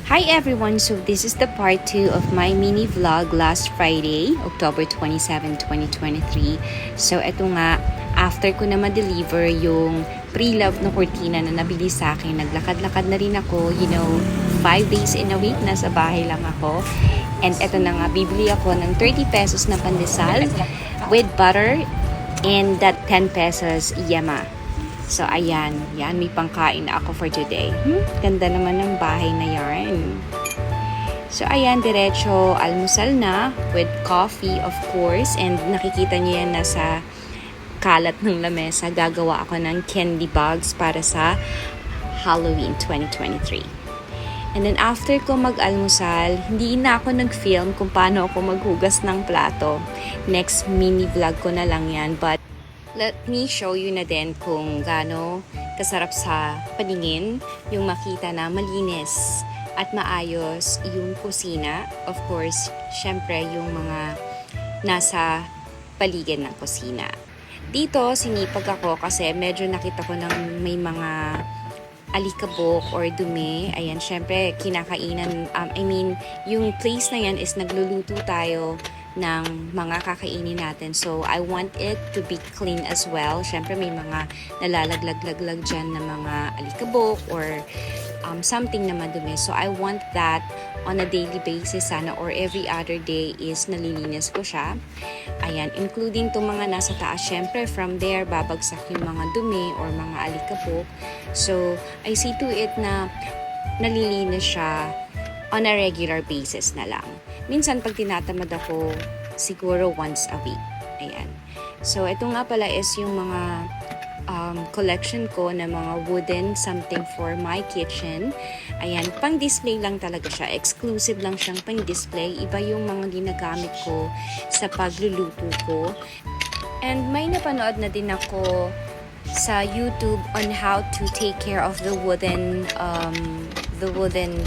Hi everyone! So this is the part 2 of my mini vlog last Friday, October 27, 2023. So eto nga, after ko na ma-deliver yung pre-love na kurtina na nabili sa akin, naglakad-lakad na rin ako, 5 days in a week, nasa bahay lang ako. And eto na nga, bibili ako ng 30 pesos na pandesal with butter and that 10 pesos yema. So, ayan. Yan, may pangkain na ako for today. Ganda naman ng bahay na yarn. So, ayan, diretso almusal na with coffee, of course. And nakikita niyo yan nasa kalat ng lamesa. Gagawa ako ng candy bags para sa Halloween 2023. And then, after ko mag-almusal, hindi na ako nag-film kung paano ako maghugas ng plato. Next mini vlog ko na lang yan. But, let me show you na din kung gaano kasarap sa paningin yung makita na malinis at maayos yung kusina. Of course, syempre yung mga nasa paligid ng kusina. Dito, sinipag ako kasi medyo nakita ko ng may mga alikabok or dumi. Ayan, syempre, kinakainan. Yung place na yan is nagluluto tayo ng mga kakainin natin. So, I want it to be clean as well. Syempre, may mga nalalaglag-laglag dyan na mga alikabok or something na madumi. So, I want that on a daily basis sana or every other day is nalilinis ko siya. Ayan, including itong mga nasa taas. Syempre, from there, babagsak yung mga dumi or mga alikabok. So, I see to it na nalilinis siya on a regular basis na lang. Minsan, pag tinatamad ako, siguro once a week. Ayan. So, ito nga pala is yung mga collection ko na mga wooden something for my kitchen. Ayan, pang-display lang talaga siya. Exclusive lang siyang pang-display. Iba yung mga ginagamit ko sa pagluluto ko. And may napanood na din ako sa YouTube on how to take care of the wooden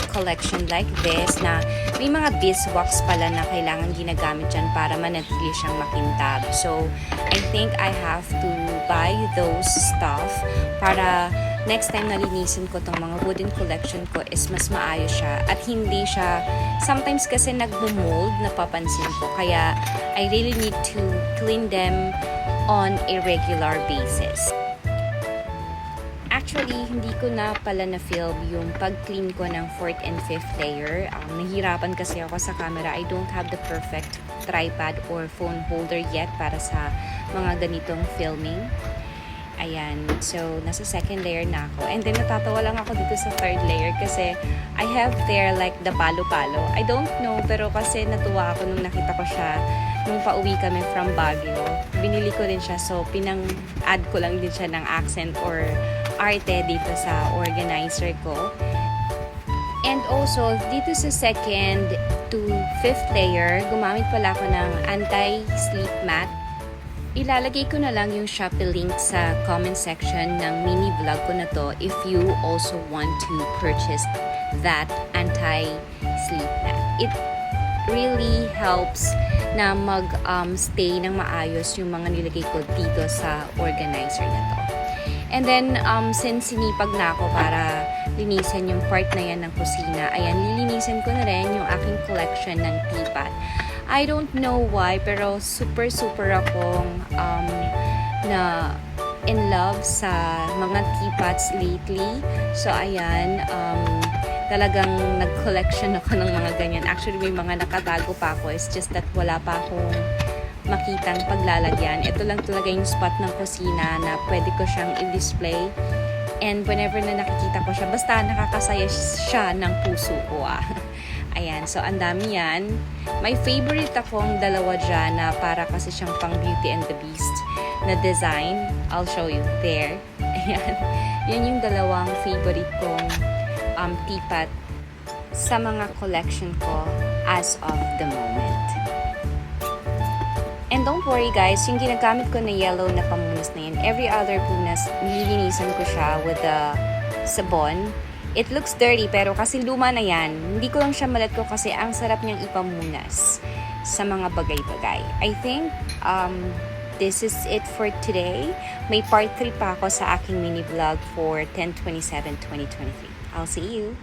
collection like this na may mga beeswax pala na kailangan ginagamit dyan para manatili siyang makintab. So, I think I have to buy those stuff para next time na linisin ko tong mga wooden collection ko is mas maayos siya at hindi siya, sometimes kasi nagmo-mold, napapansin ko. Kaya, I really need to clean them on a regular basis. Actually, hindi ko na pala na-film yung pag-clean ko ng 4th and 5th layer. Nahirapan kasi ako sa camera. I don't have the perfect tripod or phone holder yet para sa mga ganitong filming. Ayan. So, nasa 2nd layer na ako. And then, natatawa lang ako dito sa 3rd layer kasi I have there like the palo-palo. I don't know, pero kasi natuwa ako nung nakita ko siya nung pauwi kami from Baguio. Binili ko din siya. So, pinang-add ko lang din siya ng accent or arte dito sa organizer ko. And also, dito sa 2nd to 5th layer, gumamit pala ako ng anti-slip mat. Ilalagay ko na lang yung Shopee link sa comment section ng mini vlog ko na to if you also want to purchase that anti-slip mat. It really helps na mag-stay ng maayos yung mga nilagay ko dito sa organizer na to. And then, since sinipag na ako para linisan yung part na yan ng kusina, ayan, lilinisan ko na rin yung aking collection ng teapot. I don't know why, pero super akong na in love sa mga teapots lately. So, ayan, talagang nag-collection ako ng mga ganyan. Actually, may mga nakatago pa ako. It's just that wala pa akong makitang paglalagyan. Ito lang talaga yung spot ng kusina na pwede ko siyang i-display. And whenever na nakikita ko siya, basta nakakasaya siya ng puso ko. Ayan, so ang dami yan. May favorite akong dalawa dyan na para kasi siyang pang Beauty and the Beast na design. I'll show you there. Ayan, yan yung dalawang favorite kong teapot sa mga collection ko as of the moment. And don't worry guys, yung ginagamit ko na yellow na pamunas na yan, every other punas, nililinisan ko siya with the sabon. It looks dirty, pero kasi luma na yan, hindi ko lang siya malat ko kasi ang sarap niyang ipamunas sa mga bagay-bagay. I think this is it for today. May part 3 pa ako sa aking mini vlog for 10/27/2023. I'll see you!